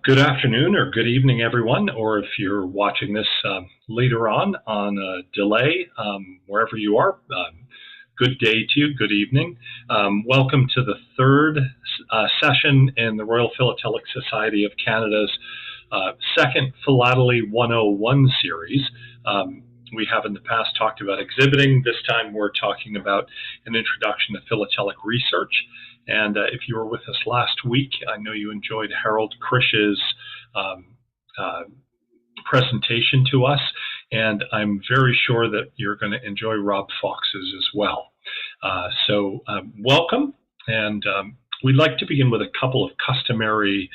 Good afternoon or good evening, everyone, or if you're watching this later on a delay, wherever you are, good day to you, good evening. Welcome to the third session in the Royal Philatelic Society of Canada's second Philately 101 series. We have in the past talked about exhibiting. This time we're talking about an introduction to philatelic research. And if you were with us last week, I know you enjoyed Harold Krish's presentation to us, and I'm very sure that you're going to enjoy Rob Fox's as well. Welcome, and we'd like to begin with a couple of customary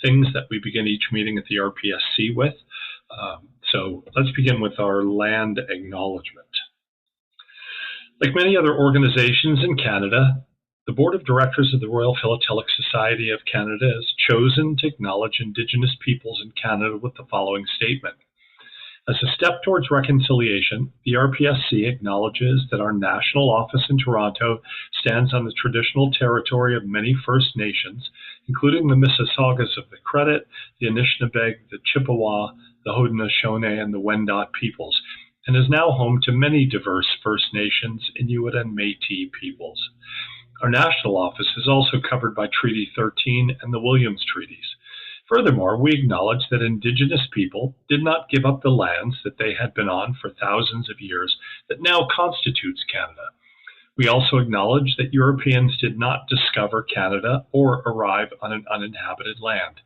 things that we begin each meeting at the RPSC with. So let's begin with our land acknowledgement. Like many other organizations in Canada, the Board of Directors of the Royal Philatelic Society of Canada has chosen to acknowledge Indigenous peoples in Canada with the following statement. As a step towards reconciliation, the RPSC acknowledges that our national office in Toronto stands on the traditional territory of many First Nations, including the Mississaugas of the Credit, the Anishinaabe, the Chippewa, the Haudenosaunee, and the Wendat peoples, and is now home to many diverse First Nations, Inuit, and Métis peoples. Our national office is also covered by Treaty 13 and the Williams Treaties. Furthermore, we acknowledge that Indigenous people did not give up the lands that they had been on for thousands of years that now constitutes Canada. We also acknowledge that Europeans did not discover Canada or arrive on an uninhabited land.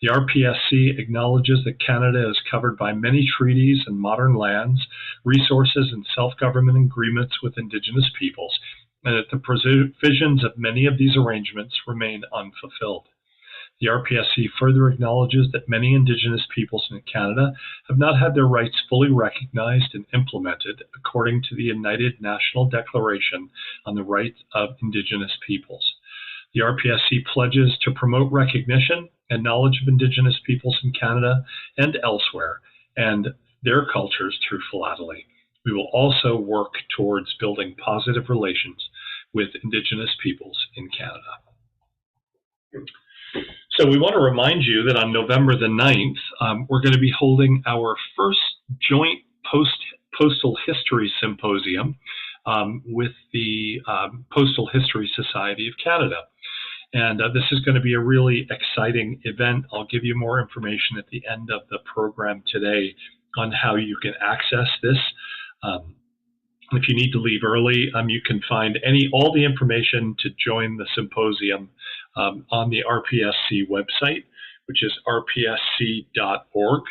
The RPSC acknowledges that Canada is covered by many treaties and modern lands, resources, and self-government agreements with Indigenous peoples, and that the provisions of many of these arrangements remain unfulfilled. The RPSC further acknowledges that many Indigenous peoples in Canada have not had their rights fully recognized and implemented according to the United National Declaration on the Rights of Indigenous Peoples. The RPSC pledges to promote recognition and knowledge of Indigenous peoples in Canada and elsewhere, and their cultures through philately. We will also work towards building positive relations with Indigenous peoples in Canada. So we want to remind you that on November the 9th, we're going to be holding our first joint postal history symposium with the Postal History Society of Canada. And this is going to be a really exciting event. I'll give you more information at the end of the program today on how you can access this. If you need to leave early, you can find all the information to join the symposium on the RPSC website, which is rpsc.org.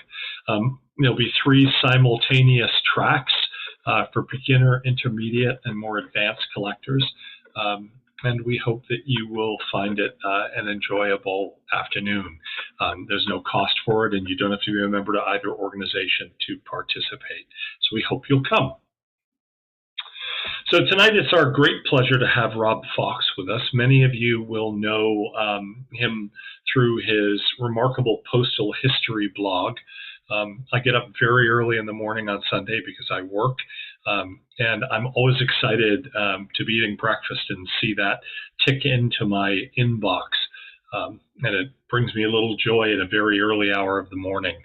There'll be 3 simultaneous tracks for beginner, intermediate, and more advanced collectors. And we hope that you will find it an enjoyable afternoon. There's no cost for it, and you don't have to be a member to either organization to participate. So we hope you'll come. So tonight it's our great pleasure to have Rob Fox with us. Many of you will know him through his remarkable postal history blog. I get up very early in the morning on Sunday because I work, and I'm always excited to be eating breakfast and see that tick into my inbox. And it brings me a little joy at a very early hour of the morning.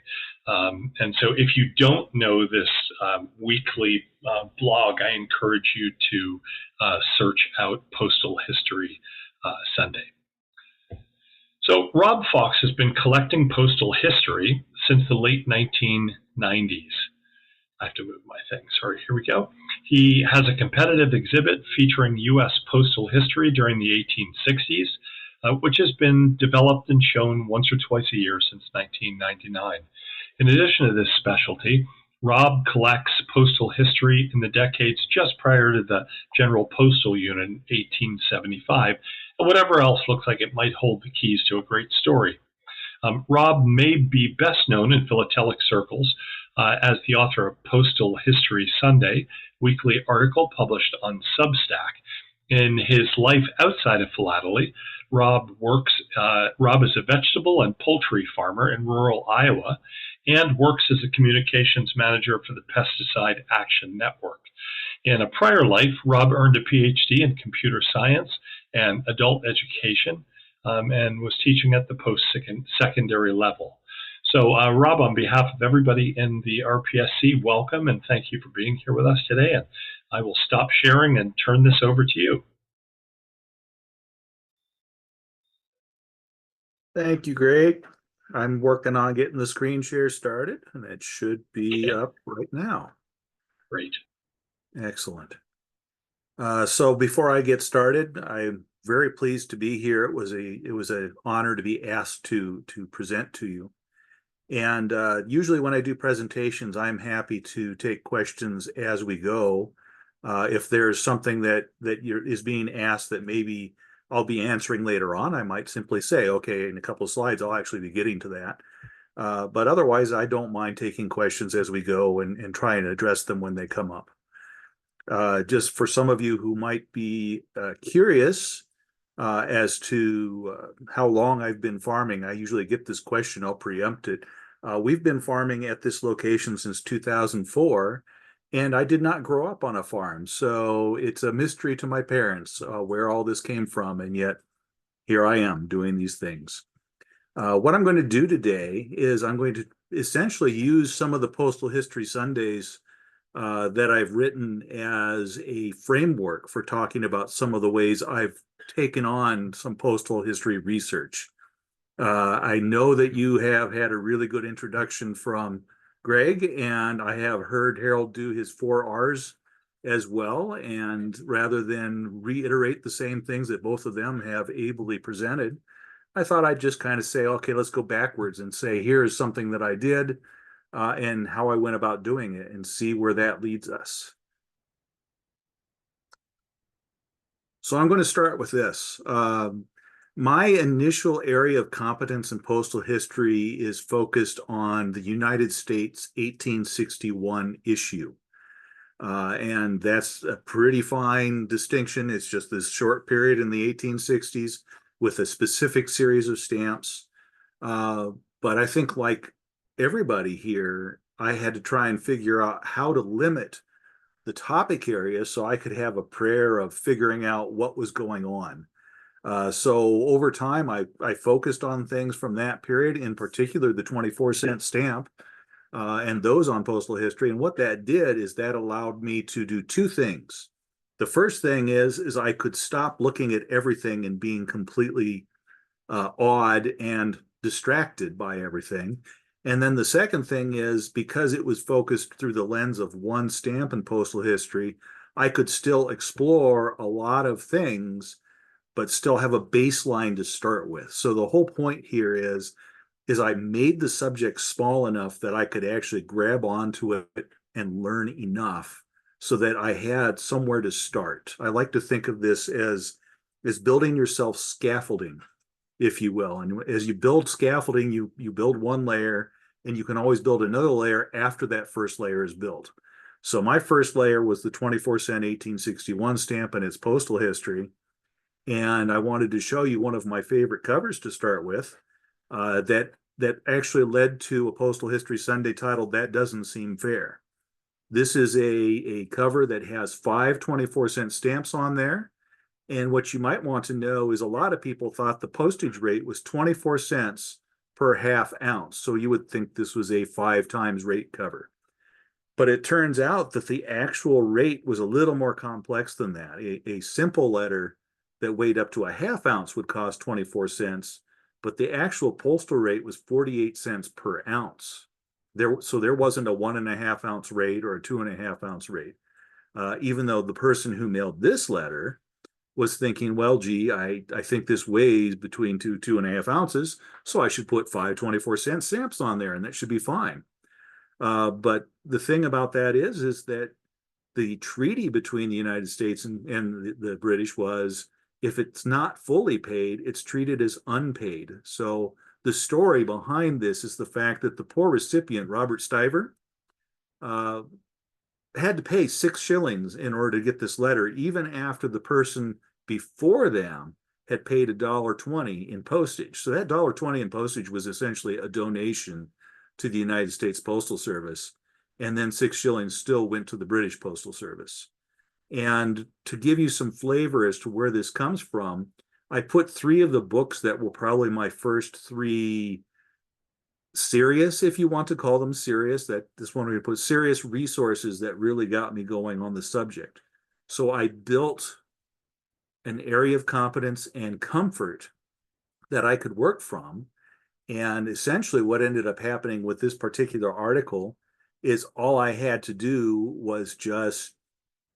And so if you don't know this weekly blog, I encourage you to search out Postal History Sunday. So Rob Fox has been collecting postal history since the late 1990s. I have to move my thing. Sorry, here we go. He has a competitive exhibit featuring U.S. postal history during the 1860s, which has been developed and shown once or twice a year since 1999. In addition to this specialty, Rob collects postal history in the decades just prior to the General Postal Unit in 1875, and whatever else looks like it might hold the keys to a great story. Rob may be best known in philatelic circles as the author of Postal History Sunday, weekly article published on Substack. In his life outside of philately, Rob is a vegetable and poultry farmer in rural Iowa and works as a communications manager for the Pesticide Action Network. In a prior life, Rob earned a PhD in computer science and adult education and was teaching at the post-secondary level. So, Rob, on behalf of everybody in the RPSC, welcome and thank you for being here with us today. And I will stop sharing and turn this over to you. Thank you, Greg. I'm working on getting the screen share started, and it should be up right now. Great. Excellent. So before I get started, I'm very pleased to be here. It was an honor to be asked to present to you. And usually when I do presentations, I'm happy to take questions as we go. If there's something that is being asked that maybe I'll be answering later on, I might simply say, okay, in a couple of slides, I'll actually be getting to that. But otherwise, I don't mind taking questions as we go and try and address them when they come up. Just for some of you who might be curious as to how long I've been farming, I usually get this question, I'll preempt it. We've been farming at this location since 2004, and I did not grow up on a farm. So it's a mystery to my parents where all this came from, and yet here I am doing these things. What I'm going to do today is I'm going to essentially use some of the Postal History Sundays that I've written as a framework for talking about some of the ways I've taken on some postal history research. I know that you have had a really good introduction from Greg, and I have heard Harold do his 4 Rs as well. And rather than reiterate the same things that both of them have ably presented, I thought I'd just kind of say, okay, let's go backwards and say, here's something that I did and how I went about doing it and see where that leads us. So I'm going to start with this. My initial area of competence in postal history is focused on the United States 1861 issue. And that's a pretty fine distinction. It's just this short period in the 1860s with a specific series of stamps. But I think, like everybody here, I had to try and figure out how to limit the topic area so I could have a prayer of figuring out what was going on. So over time, I focused on things from that period, in particular the 24-cent stamp and those on postal history. And what that did is that allowed me to do two things. The first thing is I could stop looking at everything and being completely awed and distracted by everything. And then the second thing is, because it was focused through the lens of one stamp in postal history, I could still explore a lot of things, but still have a baseline to start with. So the whole point here is I made the subject small enough that I could actually grab onto it and learn enough so that I had somewhere to start. I like to think of this as building yourself scaffolding, if you will. And as you build scaffolding, you build one layer, and you can always build another layer after that first layer is built. So my first layer was the 24-cent 1861 stamp and its postal history. And I wanted to show you one of my favorite covers to start with that actually led to a Postal History Sunday titled "That Doesn't Seem Fair." This is a cover that has 5 24-cent stamps on there. And what you might want to know is a lot of people thought the postage rate was 24 cents per half ounce. So you would think this was a 5 times rate cover. But it turns out that the actual rate was a little more complex than that. A simple letter that weighed up to a half ounce would cost 24 cents, but the actual postal rate was 48 cents per ounce. So there wasn't a 1.5 ounce rate or a 2.5 ounce rate. Even though the person who mailed this letter was thinking, well, gee, I think this weighs between 2.5 ounces, so I should put 5 24-cent stamps on there, and that should be fine. But the thing about that is that the treaty between the United States and the British was, if it's not fully paid, it's treated as unpaid. So the story behind this is the fact that the poor recipient, Robert Stiver, had to pay 6 shillings in order to get this letter, even after the person before them had paid $1.20 in postage. So that $1.20 in postage was essentially a donation to the United States Postal Service. And then 6 shillings still went to the British Postal Service. And to give you some flavor as to where this comes from, I put three of the books that were probably my first three serious, if you want to call them serious, that this one we put serious resources that really got me going on the subject. So I built an area of competence and comfort that I could work from. And essentially, what ended up happening with this particular article is all I had to do was just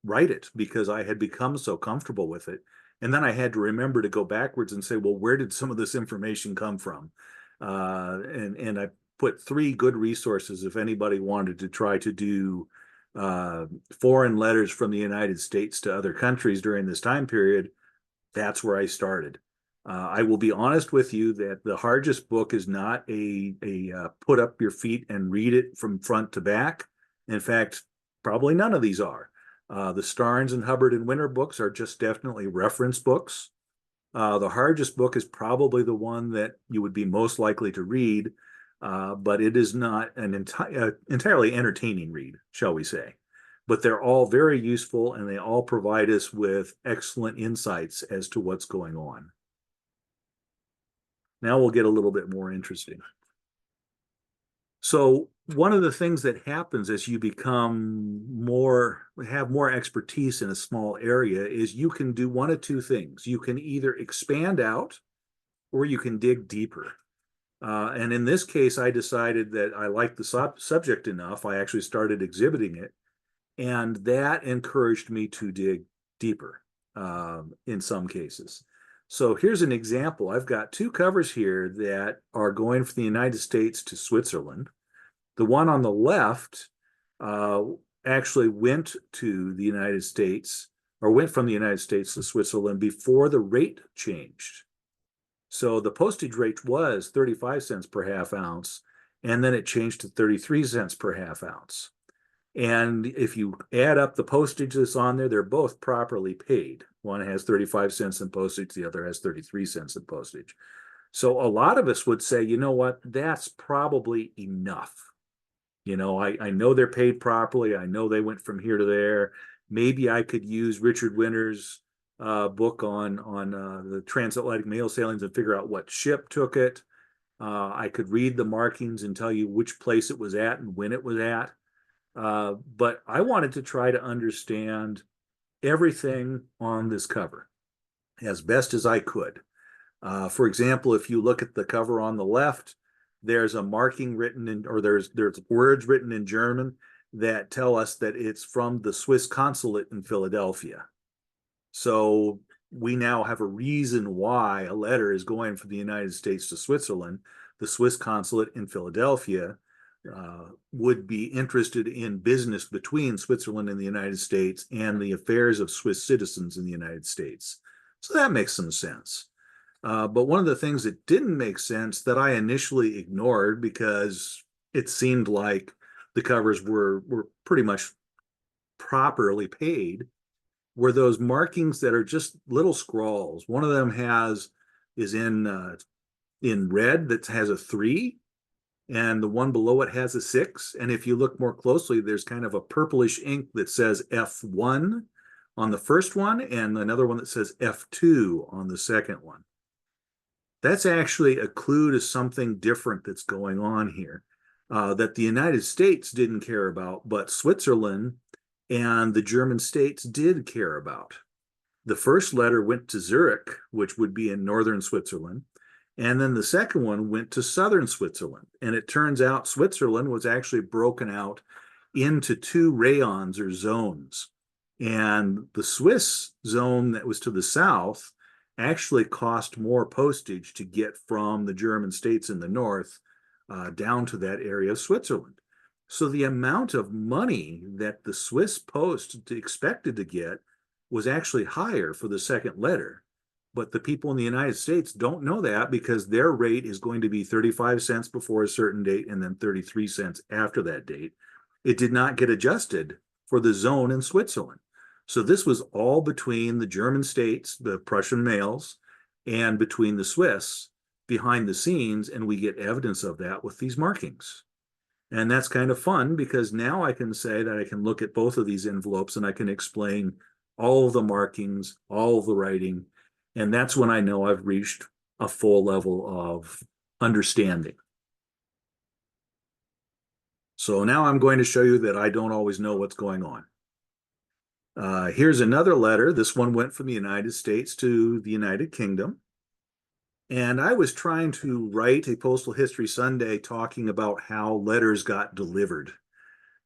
write it because I had become so comfortable with it. And then I had to remember to go backwards and say, well, where did some of this information come from? And I put three good resources if anybody wanted to try to do uh, foreign letters from the United States to other countries during this time period. That's where I started. I will be honest with you that the hardest book is not a put up your feet and read it from front to back. In fact, probably none of these are. The Starnes and Hubbard and Winter books are just definitely reference books. The hardest book is probably the one that you would be most likely to read, but it is not an entirely entertaining read, shall we say. But they're all very useful and they all provide us with excellent insights as to what's going on. Now we'll get a little bit more interesting. So one of the things that happens as you have more expertise in a small area is you can do one of two things. You can either expand out or you can dig deeper. And in this case, I decided that I liked the subject enough. I actually started exhibiting it, and that encouraged me to dig deeper in some cases. So here's an example. I've got two covers here that are going from the United States to Switzerland. The one on the left uh, actually went to the United States or went from the United States to Switzerland before the rate changed. So the postage rate was 35 cents per half ounce, and then it changed to 33 cents per half ounce. And if you add up the postage that's on there, they're both properly paid. One has 35 cents in postage, the other has 33 cents in postage. So a lot of us would say, you know what, that's probably enough. I know they're paid properly. I know they went from here to there. Maybe I could use Richard Winter's book on the transatlantic mail sailings and figure out what ship took it. I could read the markings and tell you which place it was at and when it was at. But I wanted to try to understand everything on this cover as best as I could. For example, if you look at the cover on the left, there's a marking written in, or there's words written in German that tell us that it's from the Swiss consulate in Philadelphia. So we now have a reason why a letter is going from the United States to Switzerland. The Swiss consulate in Philadelphia would be interested in business between Switzerland and the United States and the affairs of Swiss citizens in the United States. So that makes some sense. But one of the things that didn't make sense that I initially ignored because it seemed like the covers were pretty much properly paid were those markings that are just little scrawls. One of them is in red that has a 3, and the one below it has a 6. And if you look more closely, there's kind of a purplish ink that says F1 on the first one and another one that says F2 on the second one. That's actually a clue to something different that's going on here that the United States didn't care about, but Switzerland and the German states did care about. The first letter went to Zurich, which would be in northern Switzerland, and then the second one went to southern Switzerland. And it turns out Switzerland was actually broken out into 2 rayons or zones. And the Swiss zone that was to the south actually cost more postage to get from the German states in the north down to that area of Switzerland. So the amount of money that the Swiss post expected to get was actually higher for the second letter. But the people in the United States don't know that because their rate is going to be 35 cents before a certain date and then 33 cents after that date. It did not get adjusted for the zone in Switzerland. So this was all between the German states, the Prussian mails, and between the Swiss behind the scenes, and we get evidence of that with these markings. And that's kind of fun because now I can say that I can look at both of these envelopes and I can explain all of the markings, all of the writing, And that's when I know I've reached a full level of understanding. So now I'm going to show you that I don't always know what's going on. Here's another letter. This one went from the United States to the United Kingdom. And I was trying to write a Postal History Sunday talking about how letters got delivered.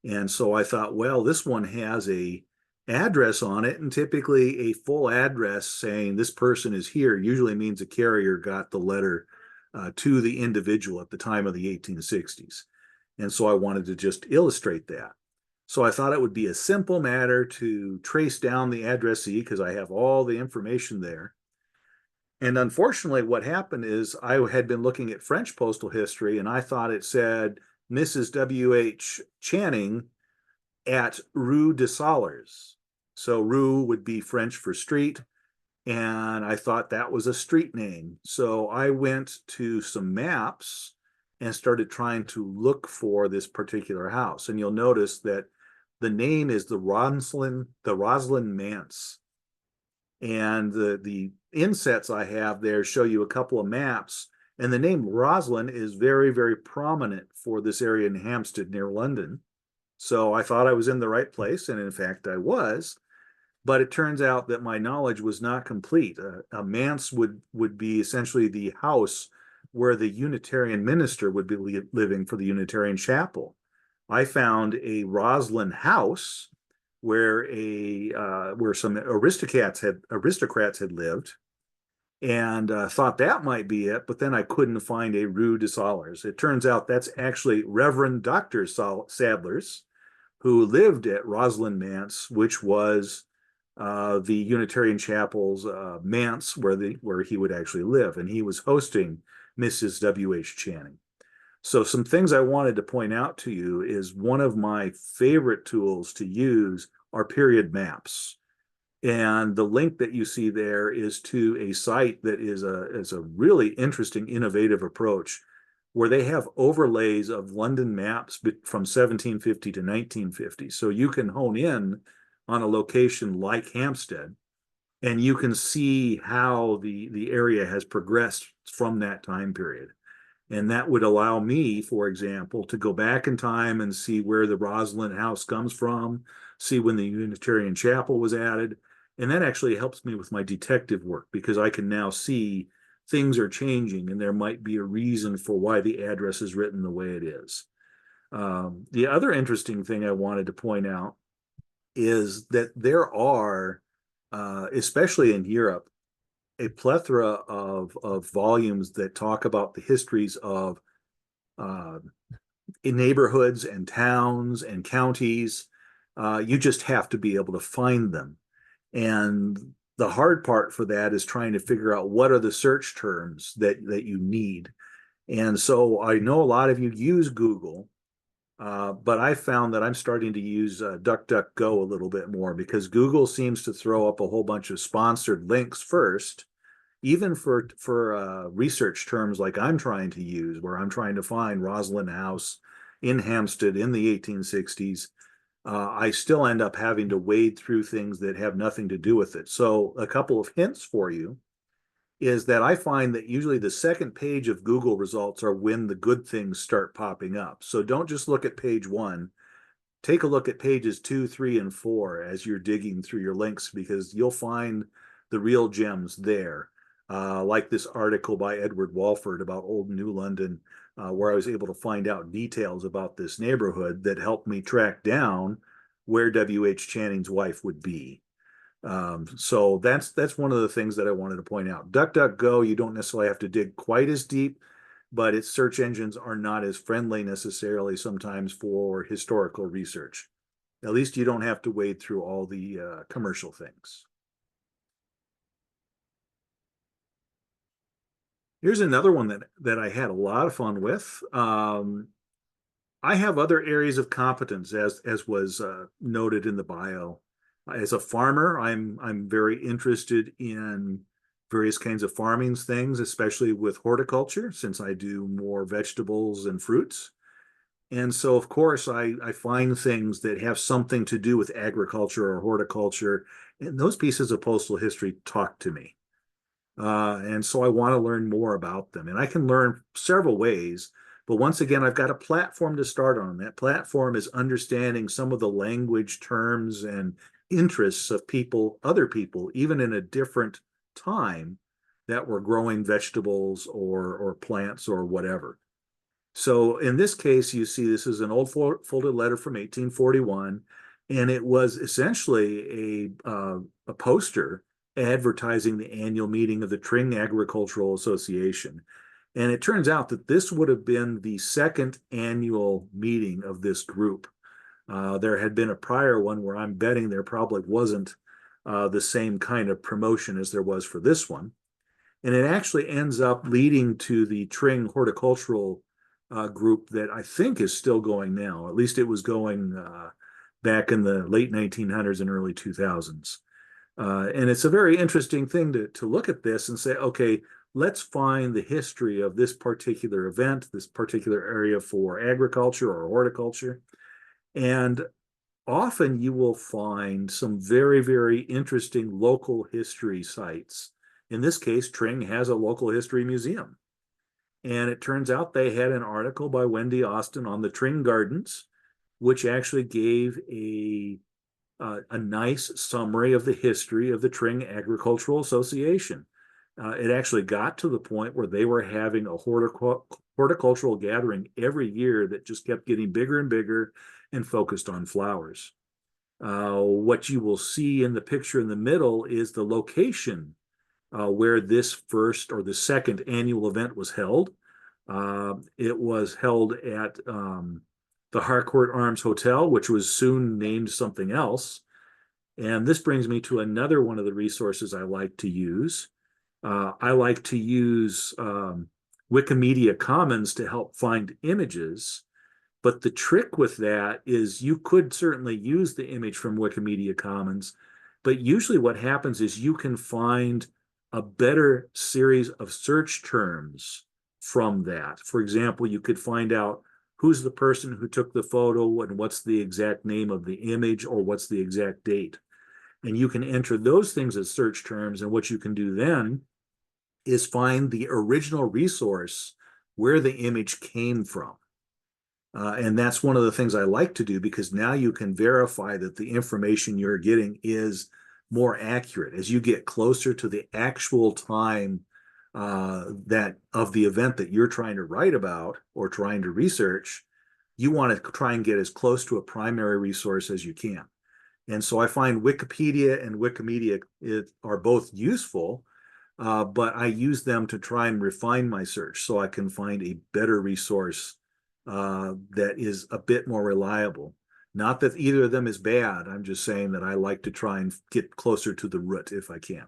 And so I thought, well, this one has a address on it, and typically a full address saying this person is here usually means a carrier got the letter to the individual at the time of the 1860s. And so I wanted to just illustrate that. So I thought it would be a simple matter to trace down the addressee because I have all the information there. And unfortunately, what happened is I had been looking at French postal history and I thought it said Mrs. W.H. Channing at Rue de Salers. So Rue would be French for street, and I thought that was a street name. So I went to some maps and started trying to look for this particular house. And you'll notice that the name is the Roslyn Manse. And the insets I have there show you a couple of maps. And the name Roslyn is very, very prominent for this area in Hampstead near London. So I thought I was in the right place, and in fact I was. But it turns out that my knowledge was not complete. A manse would be essentially the house where the Unitarian minister would be living for the Unitarian chapel. I found a Roslyn house where some aristocrats had lived, and thought that might be it, but then I couldn't find a Rue de Salers. It turns out that's actually Reverend Dr. Sadler's, who lived at Roslyn Manse, which was the Unitarian Chapel's manse where he would actually live, and he was hosting Mrs. W.H. Channing. So some things I wanted to point out to you is one of my favorite tools to use are period maps. And the link that you see there is to a site that is a really interesting, innovative approach where they have overlays of London maps from 1750 to 1950. So you can hone in on a location like Hampstead, and you can see how the area has progressed from that time period. And that would allow me, for example, to go back in time and see where the Roslyn House comes from, see when the Unitarian Chapel was added. And that actually helps me with my detective work because I can now see things are changing and there might be a reason for why the address is written the way it is. The other interesting thing I wanted to point out is that there are, especially in Europe, a plethora of volumes that talk about the histories of in neighborhoods and towns and counties. You just have to be able to find them. And the hard part for that is trying to figure out what are the search terms that you need. And so I know a lot of you use Google, but I found that I'm starting to use DuckDuckGo a little bit more because Google seems to throw up a whole bunch of sponsored links first, even for research terms like I'm trying to use, where I'm trying to find Roslyn House in Hampstead in the 1860s. I still end up having to wade through things that have nothing to do with it. So a couple of hints for you is that I find that usually the second page of Google results are when the good things start popping up. So don't just look at page one. Take a look at pages 2, 3, and 4 as you're digging through your links because you'll find the real gems there. Like this article by Edward Walford about Old New London, where I was able to find out details about this neighborhood that helped me track down where W.H. Channing's wife would be. So that's one of the things that I wanted to point out. DuckDuckGo, you don't necessarily have to dig quite as deep, but its search engines are not as friendly necessarily sometimes for historical research. At least you don't have to wade through all the commercial things. Here's another one that I had a lot of fun with. I have other areas of competence, as was noted in the bio. As a farmer, I'm very interested in various kinds of farming things, especially with horticulture, since I do more vegetables and fruits. And so, of course, I find things that have something to do with agriculture or horticulture, and those pieces of postal history talk to me. And so I want to learn more about them. And I can learn several ways. But once again, I've got a platform to start on. That platform is understanding some of the language, terms, and interests of people, other people, even in a different time that were growing vegetables or plants or whatever. So in this case, you see this is an old folded letter from 1841, and it was essentially a poster advertising the annual meeting of the Tring Agricultural Association. And it turns out that this would have been the second annual meeting of this group. There had been a prior one where I'm betting there probably wasn't the same kind of promotion as there was for this one. And it actually ends up leading to the Tring Horticultural group that I think is still going now. At least it was going back in the late 1900s and early 2000s. And it's a very interesting thing to look at this and say, okay, let's find the history of this particular event, this particular area for agriculture or horticulture. And often you will find some very, very interesting local history sites. In this case, Tring has a local history museum. And it turns out they had an article by Wendy Austin on the Tring Gardens, which actually gave a nice summary of the history of the Tring Agricultural Association. It actually got to the point where they were having a horticultural gathering every year that just kept getting bigger and bigger and focused on flowers. What you will see in the picture in the middle is the location where this first or the second annual event was held. It was held at the Harcourt Arms Hotel, which was soon named something else. And this brings me to another one of the resources I like to use. I like to use Wikimedia Commons to help find images. But the trick with that is you could certainly use the image from Wikimedia Commons, but usually what happens is you can find a better series of search terms from that. For example, you could find out who's the person who took the photo and what's the exact name of the image or what's the exact date. And you can enter those things as search terms. And what you can do then is find the original resource where the image came from. And that's one of the things I like to do because now you can verify that the information you're getting is more accurate. As you get closer to the actual time that of the event that you're trying to write about or trying to research, you want to try and get as close to a primary resource as you can. And so I find Wikipedia and Wikimedia are both useful, but I use them to try and refine my search so I can find a better resource that is a bit more reliable. Not that either of them is bad. I'm just saying that I like to try and get closer to the root if I can.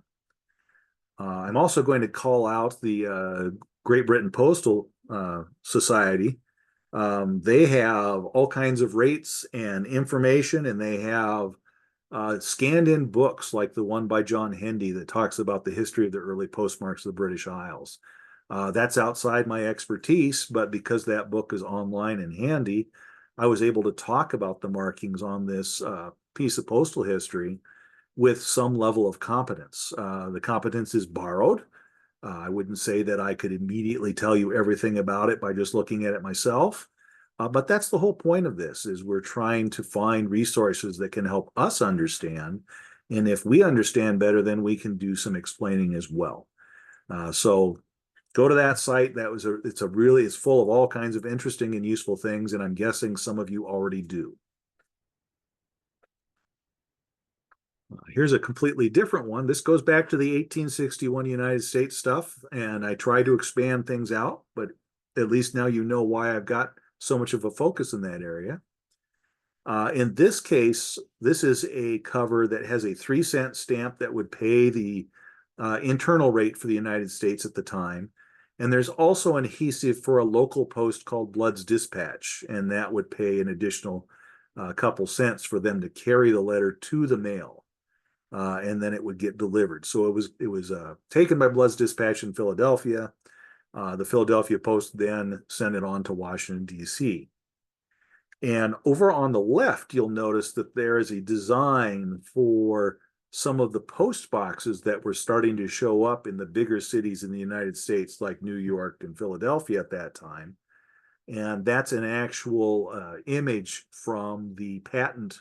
I'm also going to call out the Great Britain Postal Society. They have all kinds of rates and information, and they have scanned in books like the one by John Hendy that talks about the history of the early postmarks of the British Isles. That's outside my expertise, but because that book is online and handy, I was able to talk about the markings on this piece of postal history with some level of competence. The competence is borrowed. I wouldn't say that I could immediately tell you everything about it by just looking at it myself. But that's the whole point of this is we're trying to find resources that can help us understand. And if we understand better, then we can do some explaining as well. So go to that site. It's full of all kinds of interesting and useful things. And I'm guessing some of you already do. Here's a completely different one. This goes back to the 1861 United States stuff. And I try to expand things out, but at least now you know why I've got so much of a focus in that area. In this case, this is a cover that has a 3-cent stamp that would pay the internal rate for the United States at the time. And there's also an adhesive for a local post called Blood's Dispatch, and that would pay an additional couple cents for them to carry the letter to the mail, and then it would get delivered. So it was taken by Blood's Dispatch in Philadelphia. The Philadelphia Post then sent it on to Washington, D.C. And over on the left, you'll notice that there is a design for some of the post boxes that were starting to show up in the bigger cities in the United States, like New York and Philadelphia at that time. And that's an actual image from the patent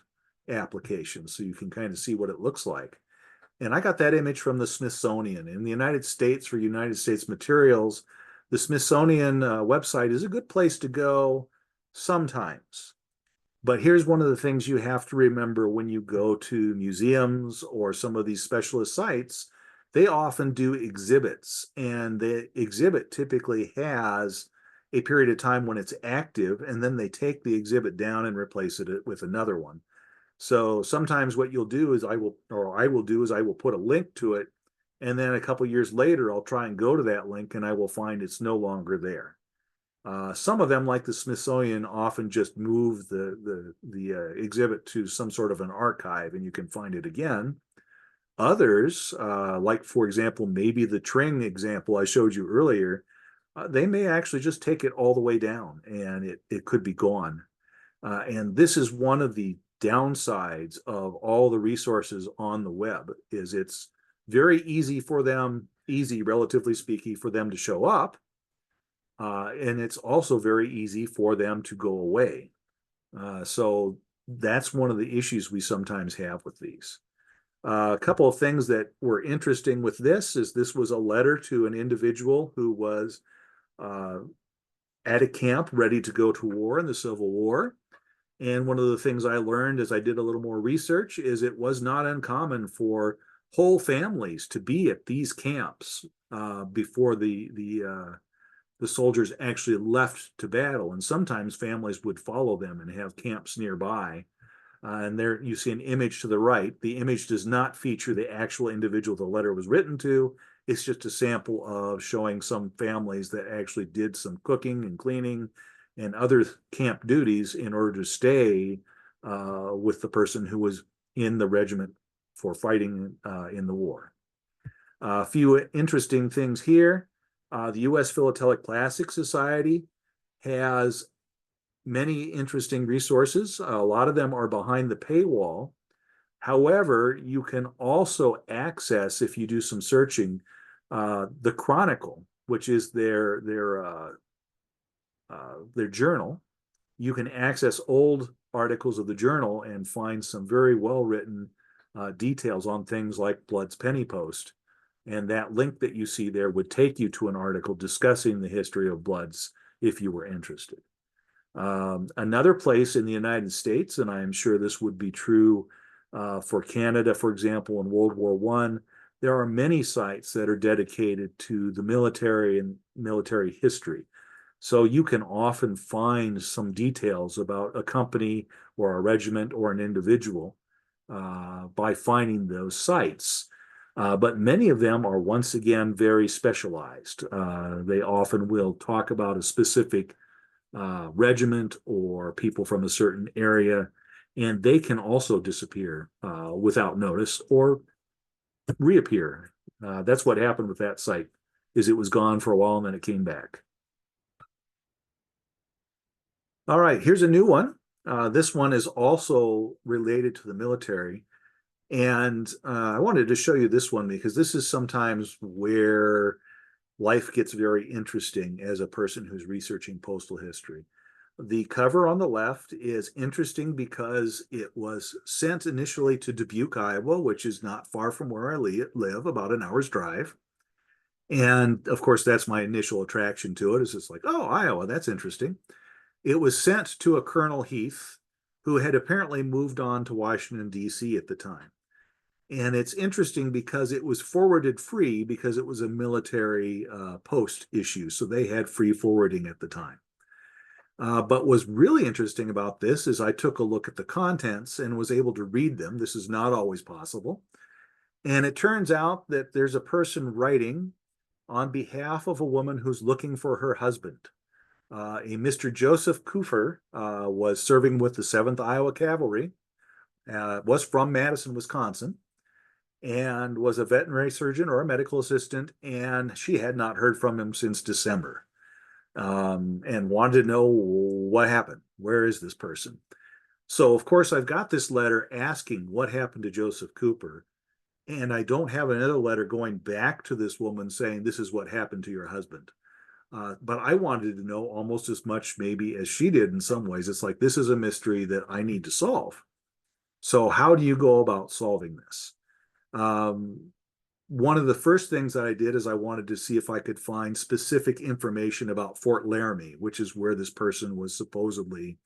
application. So you can kind of see what it looks like. And I got that image from the Smithsonian. In the United States, for United States materials, the Smithsonian website is a good place to go sometimes. But here's one of the things you have to remember when you go to museums or some of these specialist sites. They often do exhibits, and the exhibit typically has a period of time when it's active, and then they take the exhibit down and replace it with another one. So sometimes what you'll do is I will do is I will put a link to it, and then a couple years later I'll try and go to that link and I will find it's no longer there. Some of them, like the Smithsonian, often just move the exhibit to some sort of an archive, and you can find it again. Others, like for example, maybe the Tring example I showed you earlier, they may actually just take it all the way down, and it could be gone. And this is one of the downsides of all the resources on the web. Is it's very easy for them, easy relatively speaking, for them to show up. And it's also very easy for them to go away. So that's one of the issues we sometimes have with these. A couple of things that were interesting with this is this was a letter to an individual who was at a camp ready to go to war in the Civil War. And one of the things I learned as I did a little more research is it was not uncommon for whole families to be at these camps before the soldiers actually left to battle. And sometimes families would follow them and have camps nearby. And there you see an image to the right. The image does not feature the actual individual the letter was written to. It's just a sample of showing some families that actually did some cooking and cleaning and other camp duties in order to stay with the person who was in the regiment for fighting in the war. A few interesting things here. The U.S. Philatelic Classic Society has many interesting resources. A lot of them are behind the paywall. However, you can also access, if you do some searching, the Chronicle, which is their journal. You can access old articles of the journal and find some very well-written details on things like Blood's Penny Post. And that link that you see there would take you to an article discussing the history of Bloods if you were interested. Another place in the United States, and I'm sure this would be true for Canada, for example, in World War I, there are many sites that are dedicated to the military and military history. So you can often find some details about a company or a regiment or an individual by finding those sites. But many of them are, once again, very specialized. They often will talk about a specific regiment or people from a certain area, and they can also disappear without notice or reappear. That's what happened with that site, is it was gone for a while and then it came back. All right, here's a new one. This one is also related to the military. And I wanted to show you this one because this is sometimes where life gets very interesting as a person who's researching postal history. The cover on the left is interesting because it was sent initially to Dubuque, Iowa, which is not far from where I live, about an hour's drive. And of course, that's my initial attraction to it, is it's like, oh, Iowa, that's interesting. It was sent to a Colonel Heath, who had apparently moved on to Washington, D.C. at the time. And it's interesting because it was forwarded free because it was a military post issue. So they had free forwarding at the time. But what's really interesting about this is I took a look at the contents and was able to read them. This is not always possible. And it turns out that there's a person writing on behalf of a woman who's looking for her husband. A Mr. Joseph Cooper was serving with the 7th Iowa Cavalry, was from Madison, Wisconsin, and was a veterinary surgeon or a medical assistant, and she had not heard from him since December, and wanted to know what happened. Where is this person? So, of course, I've got this letter asking what happened to Joseph Cooper, And I don't have another letter going back to this woman saying, this is what happened to your husband. But I wanted to know almost as much maybe as she did in some ways. It's like, this is a mystery that I need to solve. So how do you go about solving this? Um, One of the first things that I did is I wanted to see if I could find specific information about Fort Laramie, which is where this person was supposedly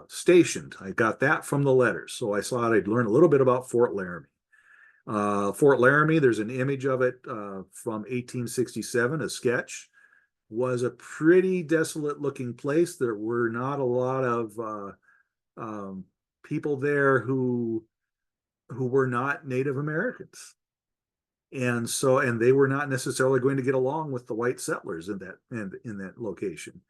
stationed. I got that from the letters. So I thought I'd learn a little bit about Fort Laramie. Fort Laramie, there's an image of it from 1867, a sketch. Was a pretty desolate looking place. There were not a lot of um, people there who were not Native Americans. And so, and they were not necessarily going to get along with the white settlers in that location.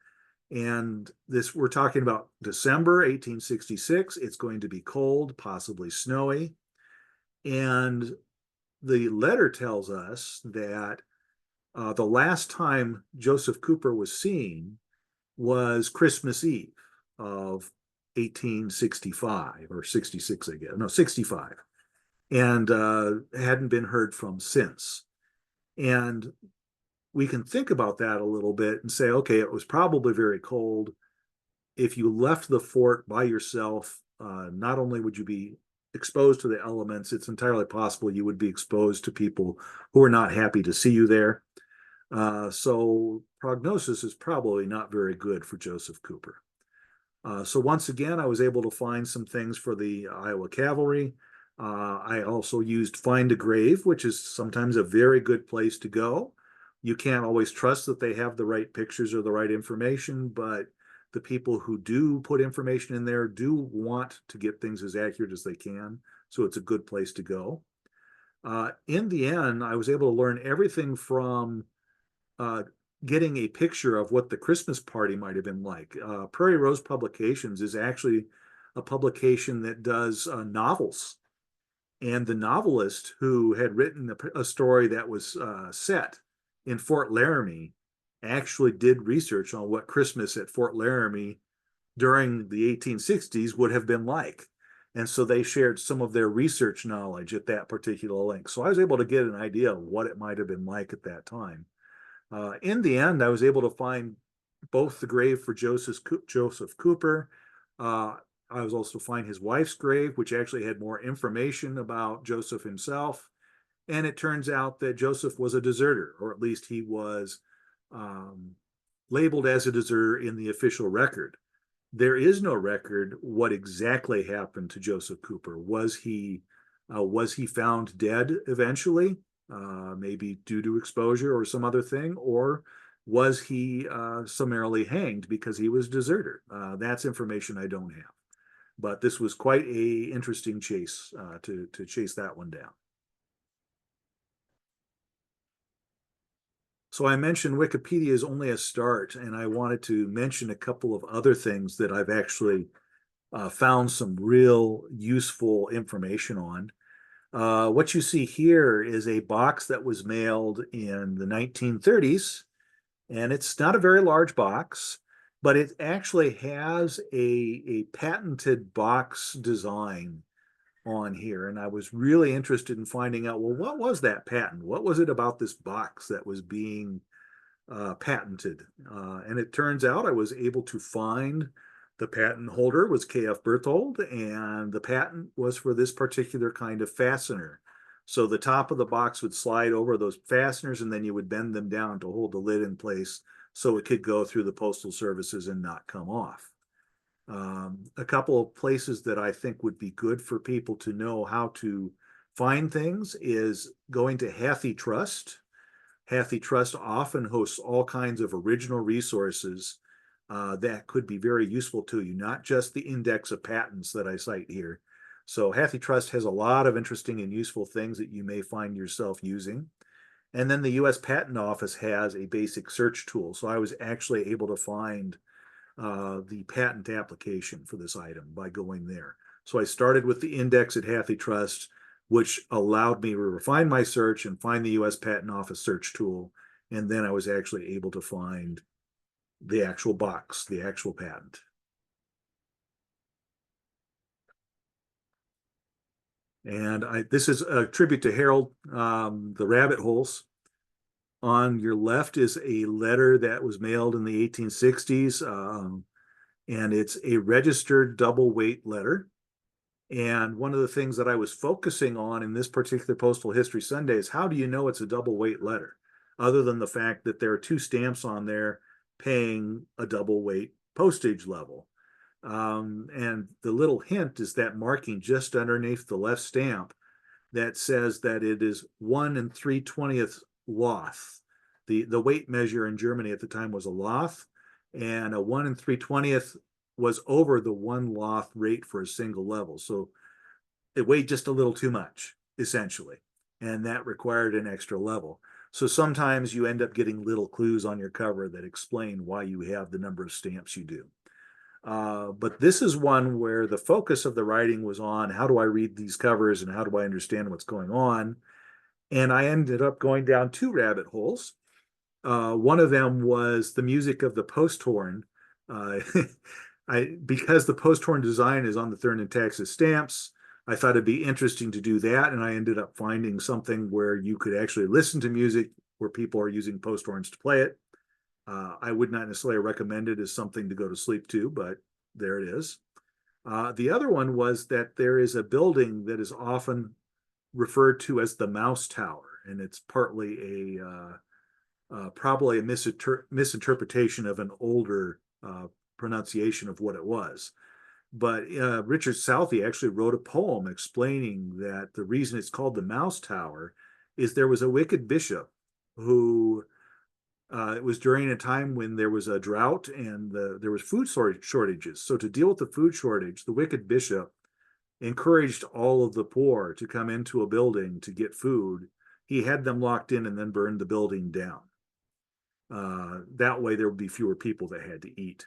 And this, we're talking about December 1866. It's going to be cold, possibly snowy. And the letter tells us that the last time Joseph Cooper was seen was Christmas Eve of 1865 or 66, I guess. No, 65. And hadn't been heard from since. And we can think about that a little bit and say, okay, it was probably very cold. If you left the fort by yourself, not only would you be exposed to the elements, it's entirely possible you would be exposed to people who are not happy to see you there. So prognosis is probably not very good for Joseph Cooper. So once again, I was able to find some things for the Iowa Cavalry. I also used Find a Grave, which is sometimes a very good place to go. You can't always trust that they have the right pictures or the right information, but the people who do put information in there do want to get things as accurate as they can. So it's a good place to go. In the end, I was able to learn everything from uh, getting a picture of what the Christmas party might have been like. Prairie Rose Publications is actually a publication that does novels. And the novelist who had written a story that was set in Fort Laramie actually did research on what Christmas at Fort Laramie during the 1860s would have been like. And so they shared some of their research knowledge at that particular link. So I was able to get an idea of what it might have been like at that time. In the end, I was able to find both the grave for Joseph Cooper. I was also find his wife's grave, which actually had more information about Joseph himself. And it turns out that Joseph was a deserter, or at least he was um, labeled as a deserter in the official record. There is no record what exactly happened to Joseph Cooper. Was he found dead eventually, maybe due to exposure or some other thing, or was he summarily hanged because he was a deserter? That's information I don't have. But this was quite a interesting chase to chase that one down. So I mentioned Wikipedia is only a start, and I wanted to mention a couple of other things that I've actually found some real useful information on. What you see here is a box that was mailed in the 1930s, and it's not a very large box, but it actually has a patented box design on here. And I was really interested in finding out, well, what was that patent? What was it about this box that was being patented? And it turns out I was able to find the patent holder was K.F. Berthold, and the patent was for this particular kind of fastener. So the top of the box would slide over those fasteners, and then you would bend them down to hold the lid in place so it could go through the postal services and not come off. A couple of places that I think would be good for people to know how to find things is going to HathiTrust. HathiTrust often hosts all kinds of original resources that could be very useful to you, not just the index of patents that I cite here. So HathiTrust has a lot of interesting and useful things that you may find yourself using. And then the US Patent Office has a basic search tool. So I was actually able to find the patent application for this item by going there. So I started with the index at HathiTrust, which allowed me to refine my search and find the US Patent Office search tool. And then I was actually able to find the actual box, the actual patent. And this is a tribute to Harold, the rabbit holes. On your left is a letter that was mailed in the 1860s, and it's a registered double weight letter. And one of the things that I was focusing on in this particular Postal History Sunday is how do you know it's a double weight letter, other than the fact that there are two stamps on there paying a double weight postage level. And the little hint is that marking just underneath the left stamp that says that it is 1 3/20 Loth. The weight measure in Germany at the time was a Loth, and a 1 3/20 was over the 1 Loth rate for a single level. So it weighed just a little too much, essentially, and that required an extra level. So sometimes you end up getting little clues on your cover that explain why you have the number of stamps you do. But this is one where the focus of the writing was on how do I read these covers and how do I understand what's going on? And I ended up going down two rabbit holes. One of them was the music of the post horn. Uh, because the post horn design is on the Thurn and Texas stamps, I thought it'd be interesting to do that. And I ended up finding something where you could actually listen to music where people are using post horns to play it. I would not necessarily recommend it as something to go to sleep to, but there it is. The other one was that there is a building that is often referred to as the Mouse Tower, and it's partly probably a misinterpretation of an older pronunciation of what it was. But Richard Southey actually wrote a poem explaining that the reason it's called the Mouse Tower is there was a wicked bishop who it was during a time when there was a drought and there was food shortages. So to deal with the food shortage, the wicked bishop encouraged all of the poor to come into a building to get food. He had them locked in and then burned the building down. That way there would be fewer people that had to eat.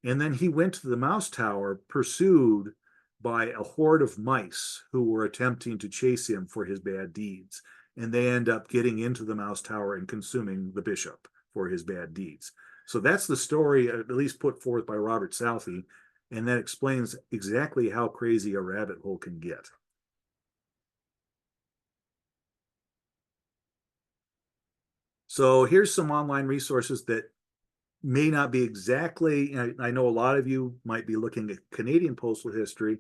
And then he went to the Mouse Tower, pursued by a horde of mice who were attempting to chase him for his bad deeds. And they end up getting into the Mouse Tower and consuming the bishop for his bad deeds. So that's the story, at least put forth by Robert Southey. And that explains exactly how crazy a rabbit hole can get. So here's some online resources that may not be exactly, I know a lot of you might be looking at Canadian postal history,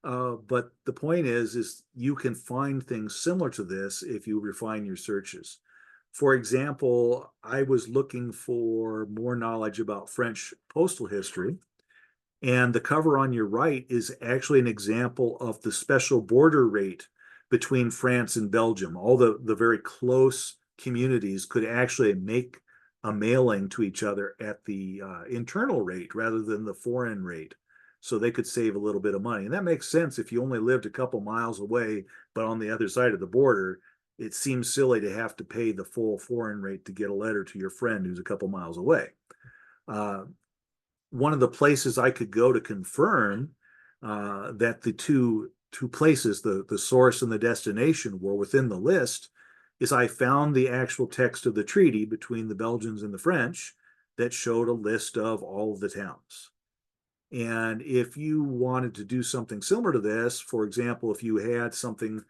but the point is you can find things similar to this if you refine your searches. For example, I was looking for more knowledge about French postal history, and the cover on your right is actually an example of the special border rate between France and Belgium. All the very close communities could actually make a mailing to each other at the internal rate rather than the foreign rate. So they could save a little bit of money. And that makes sense if you only lived a couple miles away, but on the other side of the border, it seems silly to have to pay the full foreign rate to get a letter to your friend who's a couple miles away. Uh, One of the places I could go to confirm that the two places, the source and the destination, were within the list, is I found the actual text of the treaty between the Belgians and the French that showed a list of all of the towns. And if you wanted to do something similar to this, for example, if you had something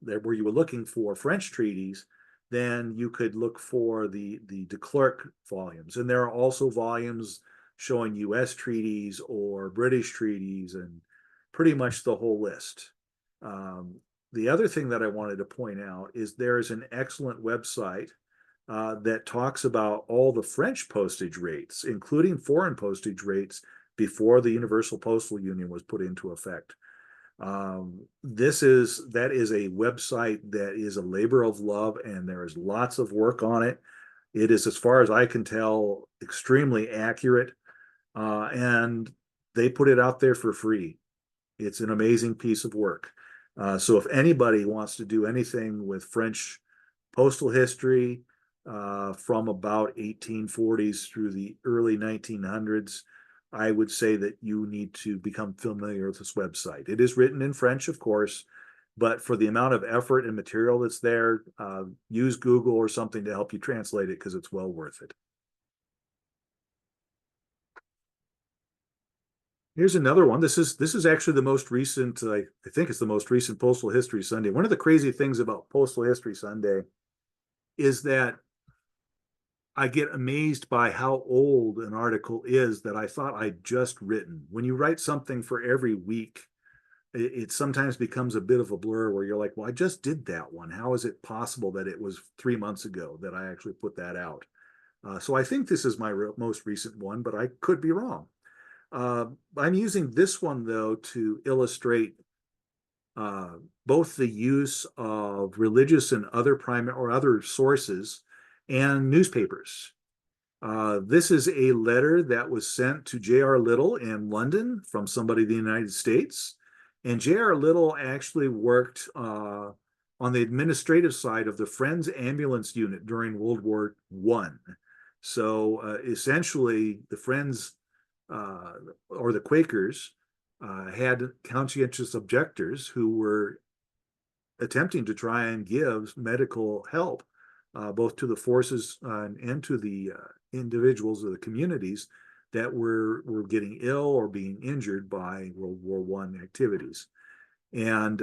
that where you were looking for French treaties, then you could look for the de Klerk volumes. And there are also volumes showing US treaties or British treaties and pretty much the whole list. Um, the other thing that I wanted to point out is there is an excellent website that talks about all the French postage rates, including foreign postage rates before the Universal Postal Union was put into effect. That is a website that is a labor of love, and there is lots of work on it. It is, as far as I can tell, extremely accurate, and they put it out there for free. It's an amazing piece of work. So if anybody wants to do anything with French postal history from about 1840s through the early 1900s, I would say that you need to become familiar with this website. It is written in French, of course, but for the amount of effort and material that's there, use Google or something to help you translate it because it's well worth it. Here's another one. This is actually the most recent. I think it's the most recent Postal History Sunday. One of the crazy things about Postal History Sunday is that I get amazed by how old an article is that I thought I'd just written. When you write something for every week, it sometimes becomes a bit of a blur where you're like, well, I just did that one. How is it possible that it was 3 months ago that I actually put that out? So I think this is my most recent one, but I could be wrong. I'm using this one though to illustrate uh, both the use of religious and other primary or other sources and newspapers. This is a letter that was sent to J.R. Little in London from somebody in the United States. And J.R. Little actually worked on the administrative side of the Friends Ambulance Unit during World War I. So essentially, the Friends uh, or the Quakers had conscientious objectors who were attempting to try and give medical help both to the forces and to the individuals of the communities that were getting ill or being injured by World War One activities. And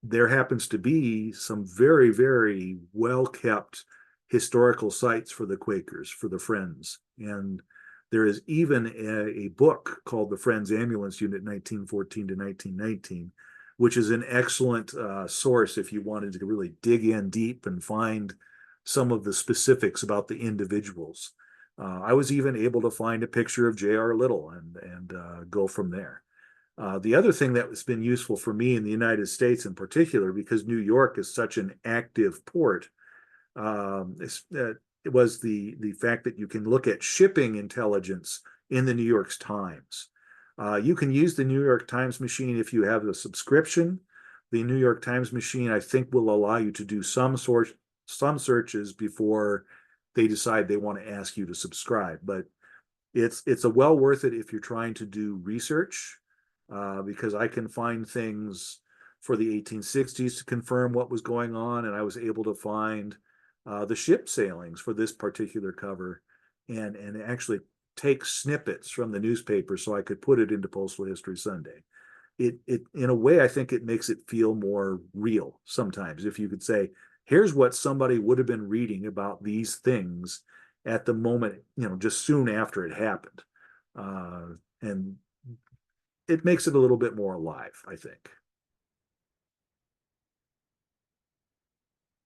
there happens to be some very, very well kept historical sites for the Quakers, for the Friends. And there is even a book called The Friends Ambulance Unit 1914 to 1919, which is an excellent source if you wanted to really dig in deep and find some of the specifics about the individuals. I was even able to find a picture of J.R. Little and go from there. The other thing that has been useful for me in the United States in particular, because New York is such an active port, it was the fact that you can look at shipping intelligence in the New York Times. You can use the New York Times machine if you have a subscription. The New York Times machine, I think, will allow you to do some searches before they decide they want to ask you to subscribe. But it's a well worth it if you're trying to do research, because I can find things for the 1860s to confirm what was going on, and I was able to find the ship sailings for this particular cover, and actually take snippets from the newspaper so I could put it into Postal History Sunday. It in a way I think it makes it feel more real sometimes if you could say, here's what somebody would have been reading about these things at the moment, just soon after it happened. And it makes it a little bit more alive, I think.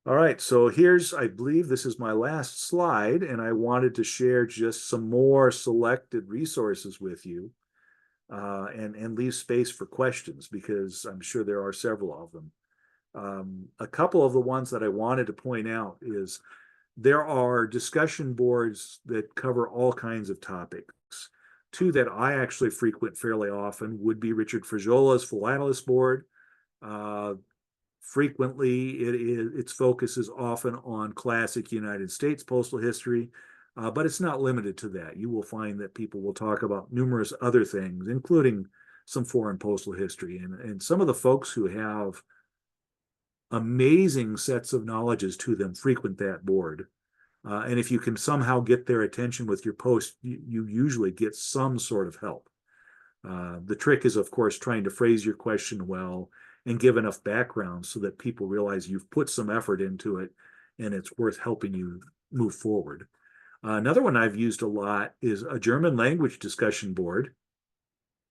All right, so I believe this is my last slide, and I wanted to share just some more selected resources with you, and leave space for questions because I'm sure there are several of them. A couple of the ones that I wanted to point out is there are discussion boards that cover all kinds of topics. Two that I actually frequent fairly often would be Richard Frajola's Philatelist board. Uh, Frequently, its focus is often on classic United States postal history, but it's not limited to that. You will find that people will talk about numerous other things, including some foreign postal history. And some of the folks who have amazing sets of knowledges to them frequent that board. And if you can somehow get their attention with your post, you usually get some sort of help. The trick is, of course, trying to phrase your question well and give enough background so that people realize you've put some effort into it and it's worth helping you move forward. Another one I've used a lot is a German language discussion board.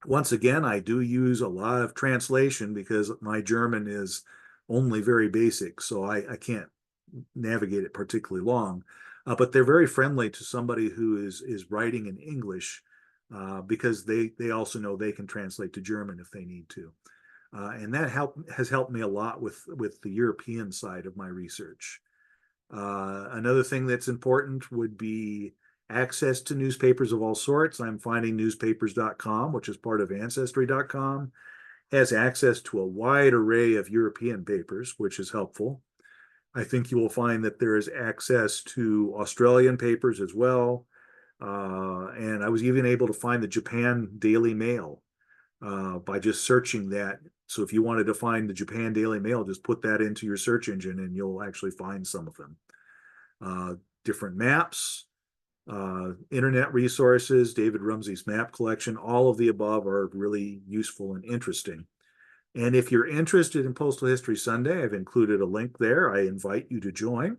Once again, I do use a lot of translation because my German is only very basic, so I can't navigate it particularly long. But they're very friendly to somebody who is writing in English, because they also know they can translate to German if they need to. And that has helped me a lot with the European side of my research. Another thing that's important would be access to newspapers of all sorts. I'm finding newspapers.com, which is part of ancestry.com, has access to a wide array of European papers, which is helpful. I think you will find that there is access to Australian papers as well. And I was even able to find the Japan Daily Mail by just searching that. So if you wanted to find the Japan Daily Mail, just put that into your search engine and you'll actually find some of them. Uh, Different maps, Internet resources, David Rumsey's map collection, all of the above are really useful and interesting. And if you're interested in Postal History Sunday, I've included a link there. I invite you to join.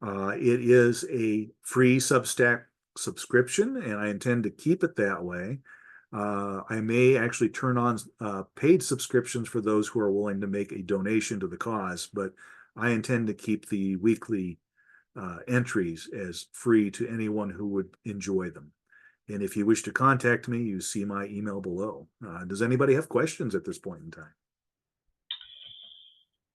It is a free Substack subscription, and I intend to keep it that way. I may actually turn on paid subscriptions for those who are willing to make a donation to the cause, but I intend to keep the weekly entries as free to anyone who would enjoy them. And if you wish to contact me, you see my email below. Does anybody have questions at this point in time?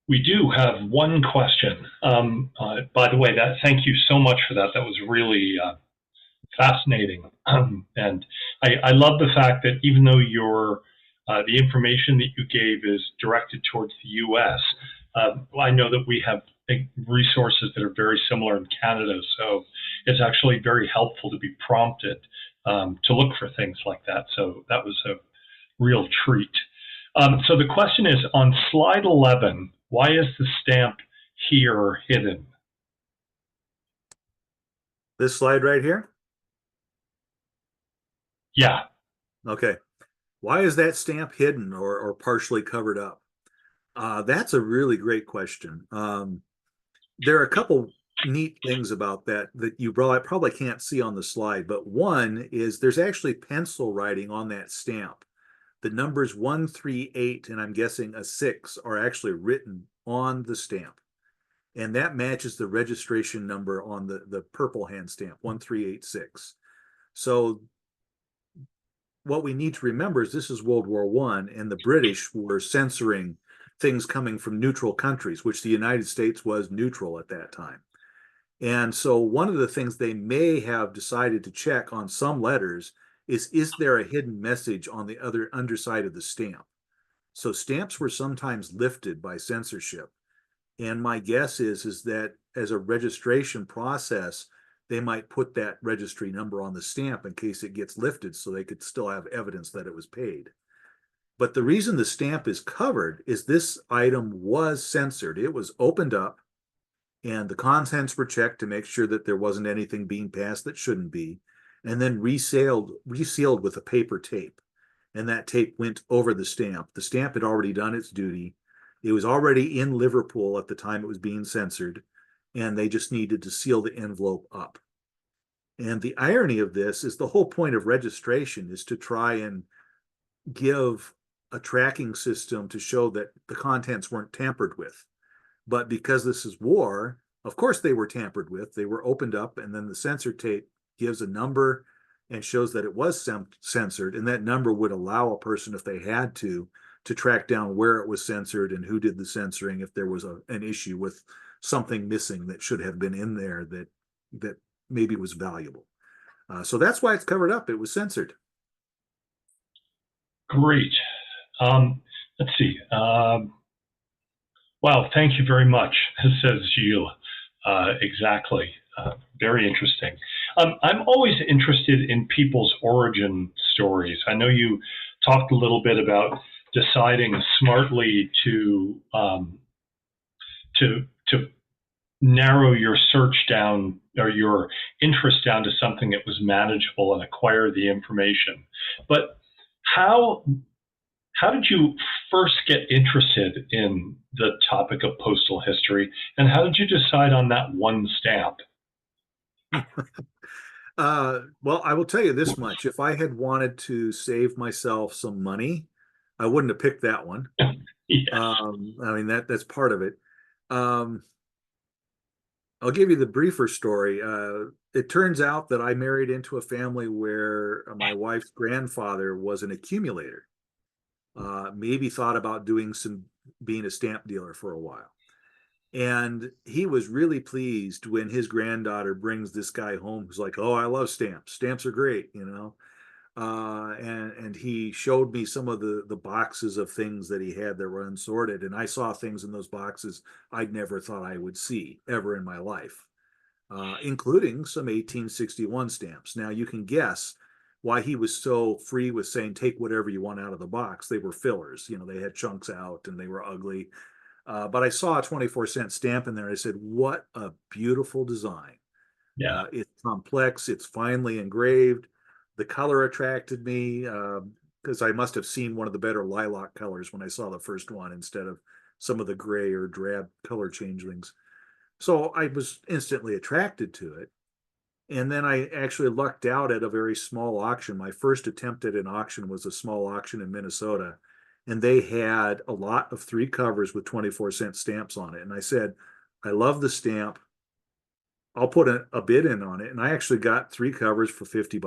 We do have one question. By the way, thank you so much for that. That was really fascinating. And I love the fact that even though the information that you gave is directed towards the U.S., I know that we have resources that are very similar in Canada. So it's actually very helpful to be prompted to look for things like that. So that was a real treat. So the question is on slide 11, why is the stamp here hidden? This slide right here? Yeah. Okay. Why is that stamp hidden or partially covered up? That's a really great question. There are a couple neat things about that you probably can't see on the slide, but one is there's actually pencil writing on that stamp. The numbers 138 and I'm guessing a 6 are actually written on the stamp. And that matches the registration number on the purple hand stamp, 1386. So what we need to remember is this is World War I, and the British were censoring things coming from neutral countries, which the United States was neutral at that time. And so one of the things they may have decided to check on some letters is there a hidden message on the other underside of the stamp? So stamps were sometimes lifted by censorship. And my guess is that as a registration process, they might put that registry number on the stamp in case it gets lifted so they could still have evidence that it was paid. But the reason the stamp is covered is this item was censored. It was opened up and the contents were checked to make sure that there wasn't anything being passed that shouldn't be, and then resealed with a paper tape. And that tape went over the stamp. The stamp had already done its duty. It was already in Liverpool at the time it was being censored, and they just needed to seal the envelope up. And the irony of this is the whole point of registration is to try and give a tracking system to show that the contents weren't tampered with. But because this is war, of course they were tampered with. They were opened up, and then the censor tape gives a number and shows that it was censored. And that number would allow a person, if they had to track down where it was censored and who did the censoring if there was an issue with something missing that should have been in there that maybe was valuable. So that's why it's covered up. It was censored. Great. Let's see. Wow, thank you very much, says Gilles. Exactly. Very interesting. I'm always interested in people's origin stories. I know you talked a little bit about deciding smartly to narrow your search down or your interest down to something that was manageable and acquire the information. But how did you first get interested in the topic of postal history, and how did you decide on that one stamp? Well, I will tell you this much. If I had wanted to save myself some money, I wouldn't have picked that one. Yes. I mean, that's part of it. I'll give you the briefer story. It turns out that I married into a family where my wife's grandfather was an accumulator. Maybe thought about being a stamp dealer for a while. And he was really pleased when his granddaughter brings this guy home who's like, "Oh, I love stamps. Stamps are great, you know." And he showed me some of the boxes of things that he had that were unsorted, and I saw things in those boxes I'd never thought I would see ever in my life, including some 1861 stamps. Now you can guess why he was so free with saying take whatever you want out of the box. They were fillers, you know, they had chunks out and they were ugly. But I saw a 24-cent stamp in there. I said, "What a beautiful design." Yeah. It's complex. It's finely engraved. The color attracted me because I must have seen one of the better lilac colors when I saw the first one instead of some of the gray or drab color changelings. So I was instantly attracted to it. And then I actually lucked out at a very small auction. My first attempt at an auction was a small auction in Minnesota. And they had a lot of three covers with 24-cent stamps on it. And I said, I love the stamp. I'll put a bid in on it. And I actually got three covers for $50.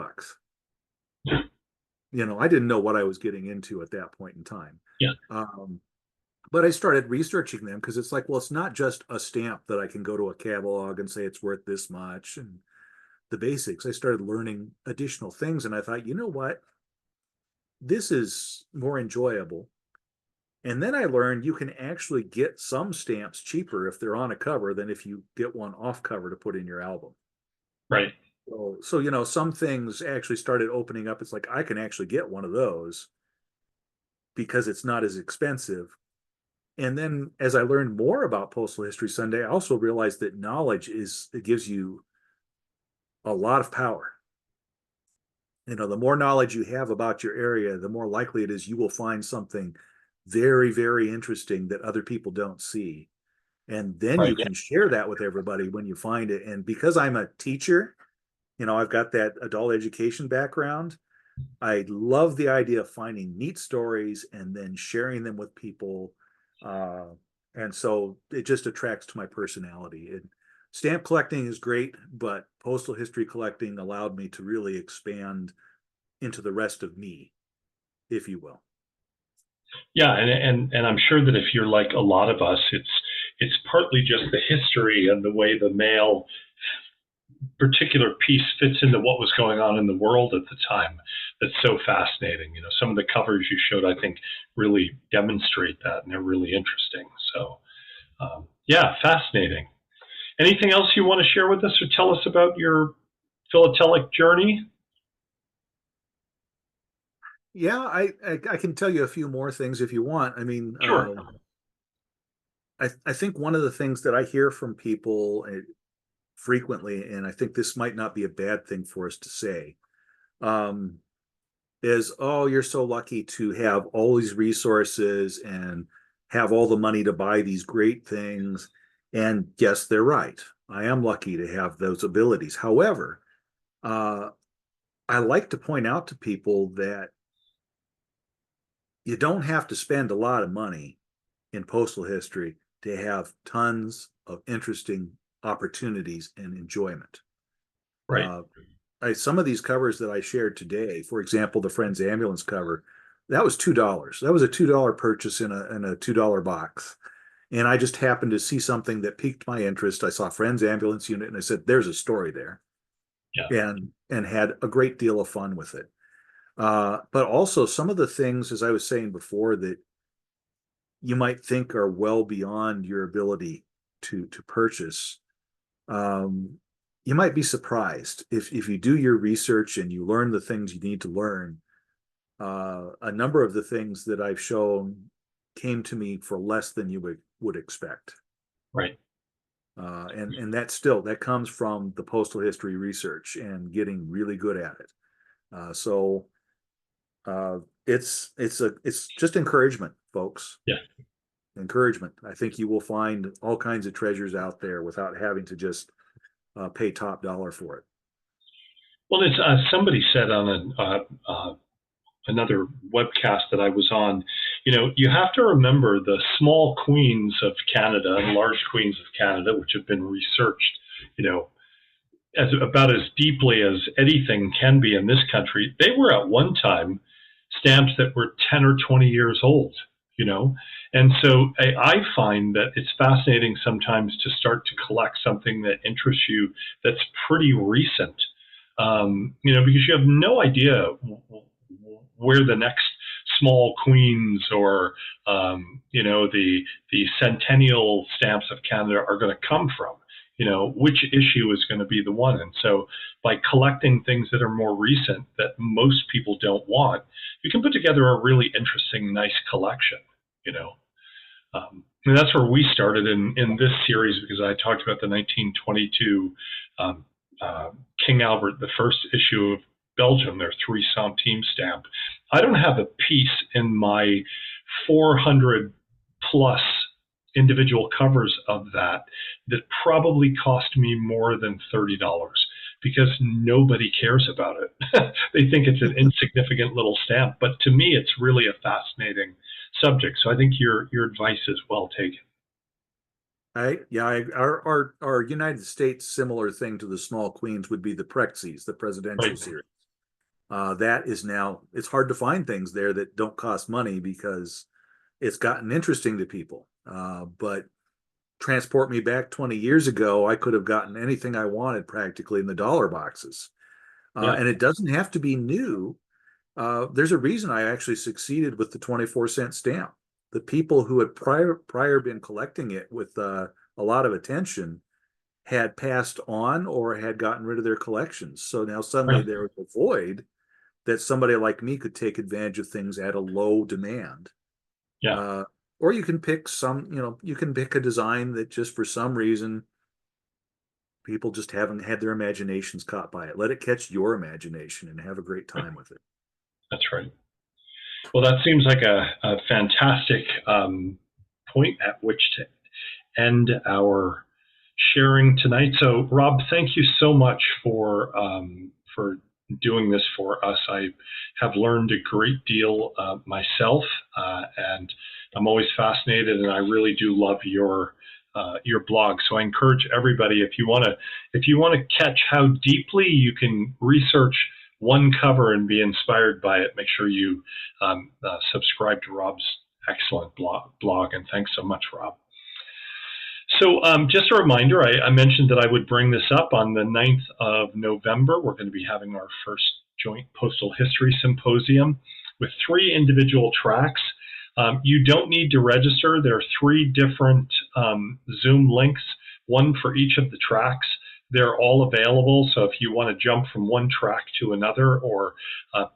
I didn't know what I was getting into at that point in time. Yeah. Um, but I started researching them because it's like, well, it's not just a stamp that I can go to a catalog and say it's worth this much and the basics. I started learning additional things, and I thought, you know what? This is more enjoyable. And then I learned you can actually get some stamps cheaper if they're on a cover than if you get one off cover to put in your album. Right. So some things actually started opening up. It's like I can actually get one of those because it's not as expensive. And then as I learned more about Postal History Sunday, I also realized that knowledge it gives you a lot of power. The more knowledge you have about your area, the more likely it is you will find something very, very interesting that other people don't see. And then Right. you can share that with everybody when you find it. And because I'm a teacher, I've got that adult education background. I love the idea of finding neat stories and then sharing them with people. Uh, and so it just attracts to my personality. Stamp collecting is great, but postal history collecting allowed me to really expand into the rest of me, if you will. Yeah, and I'm sure that if you're like a lot of us, it's partly just the history and the way the mail particular piece fits into what was going on in the world at the time that's so fascinating. Some of the covers you showed, I think, really demonstrate that, and they're really interesting. So, yeah, fascinating. Anything else you want to share with us or tell us about your philatelic journey? Yeah, I can tell you a few more things if you want. I mean, Sure. I think one of the things that I hear from people frequently, and I think this might not be a bad thing for us to say, um, is, oh, you're so lucky to have all these resources and have all the money to buy these great things. And yes, they're right. I am lucky to have those abilities. However, uh, I like to point out to people that you don't have to spend a lot of money in postal history to have tons of interesting opportunities and enjoyment. Right. Uh, some of these covers that I shared today, for example, the Friends Ambulance cover, that was $2. That was a $2 purchase in a $2 box. And I just happened to see something that piqued my interest. I saw Friends Ambulance Unit and I said, there's a story there. Yeah. And had a great deal of fun with it. But also some of the things, as I was saying before, that you might think are well beyond your ability to purchase. Um, you might be surprised if you do your research and you learn the things you need to learn. A number of the things that I've shown came to me for less than you would expect. Right. And that comes from the postal history research and getting really good at it. So it's just encouragement, folks. Yeah. Encouragement. I think you will find all kinds of treasures out there without having to just pay top dollar for it. Well, it's somebody said on another webcast that I was on, you have to remember the small queens of Canada and large queens of Canada, which have been researched, as about as deeply as anything can be in this country. They were at one time stamps that were 10 or 20 years old, you know? And so I find that it's fascinating sometimes to start to collect something that interests you that's pretty recent, because you have no idea where the next small queens or the centennial stamps of Canada are going to come from. Which issue is going to be the one. And so by collecting things that are more recent that most people don't want, you can put together a really interesting, nice collection, you know. And that's where we started in this series, because I talked about the 1922 King Albert the First issue of Belgium, their 3 centimes stamp. I don't have a piece in my 400 plus individual covers of that probably cost me more than $30 because nobody cares about it. They think it's an insignificant little stamp, but to me, it's really a fascinating subject. So I think your advice is well taken. Our United States similar thing to the small queens would be the Prexys, the presidential Right. series. That is now, it's hard to find things there that don't cost money because it's gotten interesting to people. But transport me back 20 years ago, I could have gotten anything I wanted practically in the dollar boxes. Yeah. And it doesn't have to be new. There's a reason I actually succeeded with the 24-cent stamp. The people who had prior been collecting it with a lot of attention had passed on or had gotten rid of their collections. So now suddenly Right. there was a void that somebody like me could take advantage of things at a low demand. Yeah. Uh, or you can pick you can pick a design that just for some reason people just haven't had their imaginations caught by it. Let it catch your imagination and have a great time with it. That's right. Well, that seems like a fantastic point at which to end our sharing tonight. So, Rob, thank you so much for doing this for us. I have learned a great deal myself, and I'm always fascinated, and I really do love your blog. So I encourage everybody, if you want to catch how deeply you can research one cover and be inspired by it, make sure you subscribe to Rob's excellent blog. And thanks so much, Rob. So just a reminder, I mentioned that I would bring this up on the 9th of November. We're going to be having our first joint postal history symposium with 3 individual tracks. You don't need to register. There are 3 different Zoom links, one for each of the tracks. They're all available. So if you want to jump from one track to another or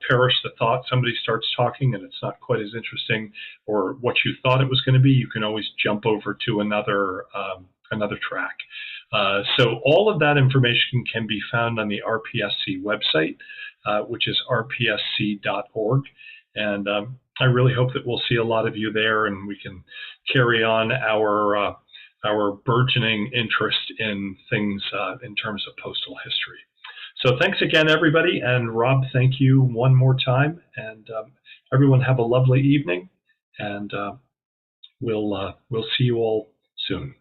perish the thought, somebody starts talking and it's not quite as interesting or what you thought it was going to be, you can always jump over to another track. So all of that information can be found on the RPSC website, which is rpsc.org. And I really hope that we'll see a lot of you there and we can carry on our burgeoning interest in things in terms of postal history. So thanks again, everybody. And Rob, thank you one more time. And everyone have a lovely evening. And we'll see you all soon.